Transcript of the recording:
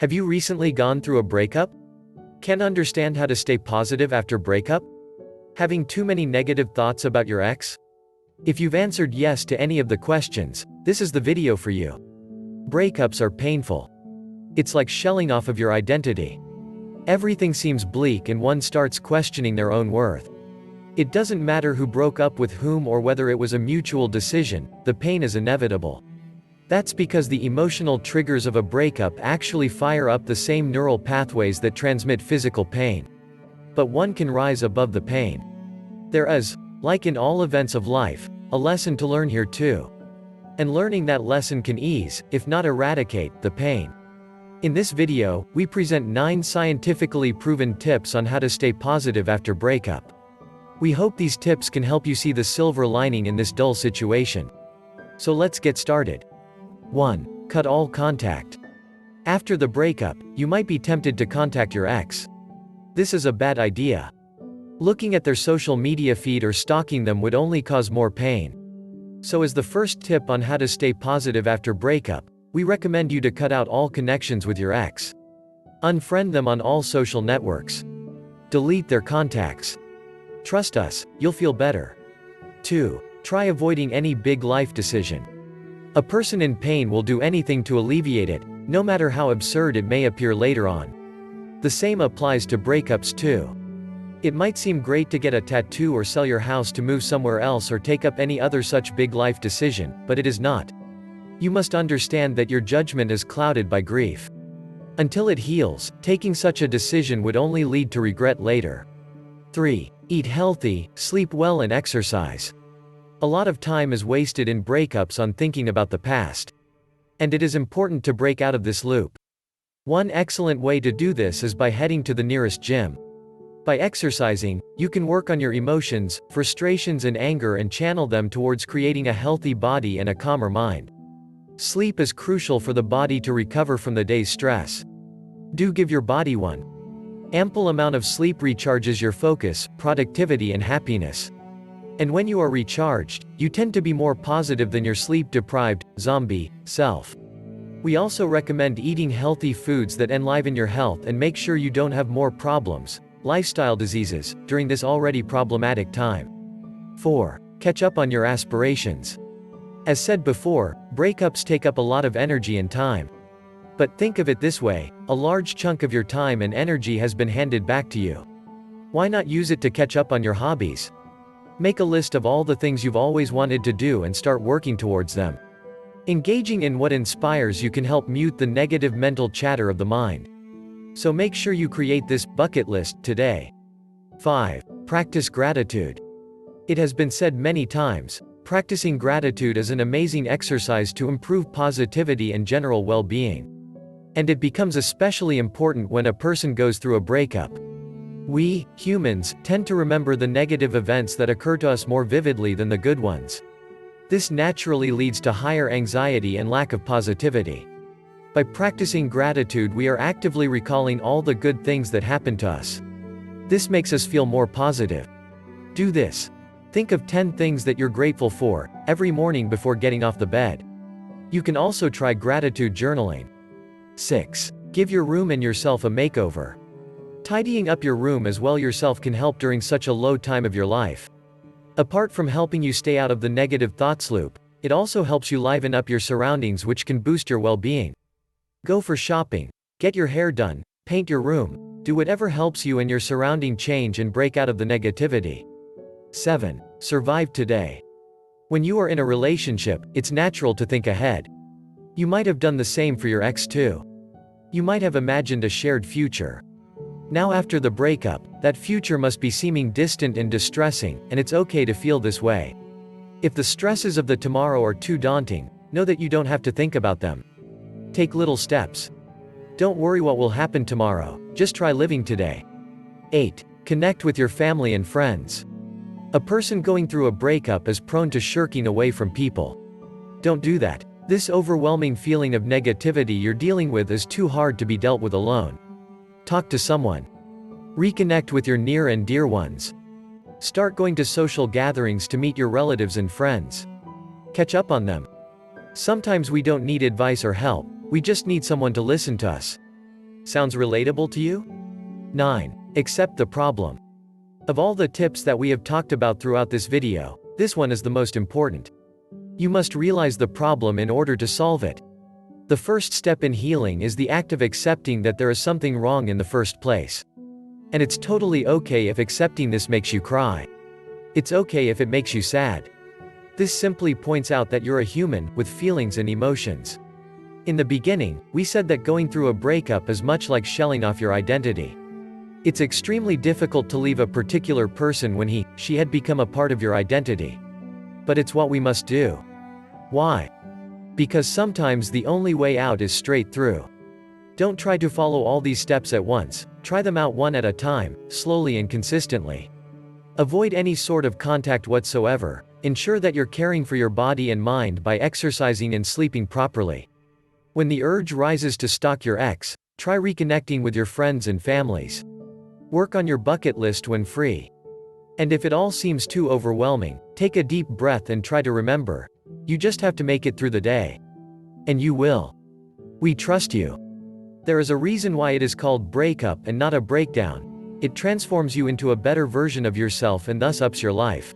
Have you recently gone through a breakup? Can't understand how to stay positive after breakup? Having too many negative thoughts about your ex? If you've answered yes to any of the questions, this is the video for you. Breakups are painful. It's like shelling off of your identity. Everything seems bleak and one starts questioning their own worth. It doesn't matter who broke up with whom or whether it was a mutual decision, the pain is inevitable. That's because the emotional triggers of a breakup actually fire up the same neural pathways that transmit physical pain. But one can rise above the pain. There is, like in all events of life, a lesson to learn here too. And learning that lesson can ease, if not eradicate, the pain. In this video, we present 9 scientifically proven tips on how to stay positive after breakup. We hope these tips can help you see the silver lining in this dull situation. So let's get started. 1. Cut all contact. After the breakup, you might be tempted to contact your ex. This is a bad idea. Looking at their social media feed or stalking them would only cause more pain. So as the first tip on how to stay positive after breakup, we recommend you to cut out all connections with your ex. Unfriend them on all social networks. Delete their contacts. Trust us, you'll feel better. 2. Try avoiding any big life decision. A person in pain will do anything to alleviate it, no matter how absurd it may appear later on. The same applies to breakups too. It might seem great to get a tattoo or sell your house to move somewhere else or take up any other such big life decision, but it is not. You must understand that your judgment is clouded by grief. Until it heals, taking such a decision would only lead to regret later. 3. Eat healthy, sleep well and exercise. A lot of time is wasted in breakups on thinking about the past. And it is important to break out of this loop. One excellent way to do this is by heading to the nearest gym. By exercising, you can work on your emotions, frustrations and anger and channel them towards creating a healthy body and a calmer mind. Sleep is crucial for the body to recover from the day's stress. Do give your body one. Ample amount of sleep recharges your focus, productivity and happiness. And when you are recharged, you tend to be more positive than your sleep-deprived, zombie, self. We also recommend eating healthy foods that enliven your health and make sure you don't have more problems, lifestyle diseases, during this already problematic time. 4. Catch up on your aspirations. As said before, breakups take up a lot of energy and time. But think of it this way, a large chunk of your time and energy has been handed back to you. Why not use it to catch up on your hobbies? Make a list of all the things you've always wanted to do and start working towards them. Engaging in what inspires you can help mute the negative mental chatter of the mind. So make sure you create this bucket list today. 5. Practice gratitude. It has been said many times, practicing gratitude is an amazing exercise to improve positivity and general well-being. And it becomes especially important when a person goes through a breakup. We, humans, tend to remember the negative events that occur to us more vividly than the good ones. This naturally leads to higher anxiety and lack of positivity. By practicing gratitude, we are actively recalling all the good things that happened to us. This makes us feel more positive. Do this. Think of 10 things that you're grateful for, every morning before getting off the bed. You can also try gratitude journaling. 6. Give your room and yourself a makeover. Tidying up your room as well yourself can help during such a low time of your life. Apart from helping you stay out of the negative thoughts loop, it also helps you liven up your surroundings, which can boost your well-being. Go for shopping, get your hair done, paint your room, do whatever helps you and your surrounding change and break out of the negativity. 7. Survive today. When you are in a relationship, it's natural to think ahead. You might have done the same for your ex too. You might have imagined a shared future. Now after the breakup, that future must be seeming distant and distressing, and it's okay to feel this way. If the stresses of the tomorrow are too daunting, know that you don't have to think about them. Take little steps. Don't worry what will happen tomorrow, just try living today. 8. Connect with your family and friends. A person going through a breakup is prone to shirking away from people. Don't do that. This overwhelming feeling of negativity you're dealing with is too hard to be dealt with alone. Talk to someone. Reconnect with your near and dear ones. Start going to social gatherings to meet your relatives and friends. Catch up on them. Sometimes we don't need advice or help, we just need someone to listen to us. Sounds relatable to you? 9. Accept the problem. Of all the tips that we have talked about throughout this video, this one is the most important. You must realize the problem in order to solve it. The first step in healing is the act of accepting that there is something wrong in the first place. And it's totally okay if accepting this makes you cry. It's okay if it makes you sad. This simply points out that you're a human, with feelings and emotions. In the beginning, we said that going through a breakup is much like shelling off your identity. It's extremely difficult to leave a particular person when she had become a part of your identity. But it's what we must do. Why? Because sometimes the only way out is straight through. Don't try to follow all these steps at once, try them out one at a time, slowly and consistently. Avoid any sort of contact whatsoever. Ensure that you're caring for your body and mind by exercising and sleeping properly. When the urge rises to stalk your ex, try reconnecting with your friends and families. Work on your bucket list when free. And if it all seems too overwhelming, take a deep breath and try to remember, you just have to make it through the day. And you will. We trust you. There is a reason why it is called breakup and not a breakdown. It transforms you into a better version of yourself and thus ups your life.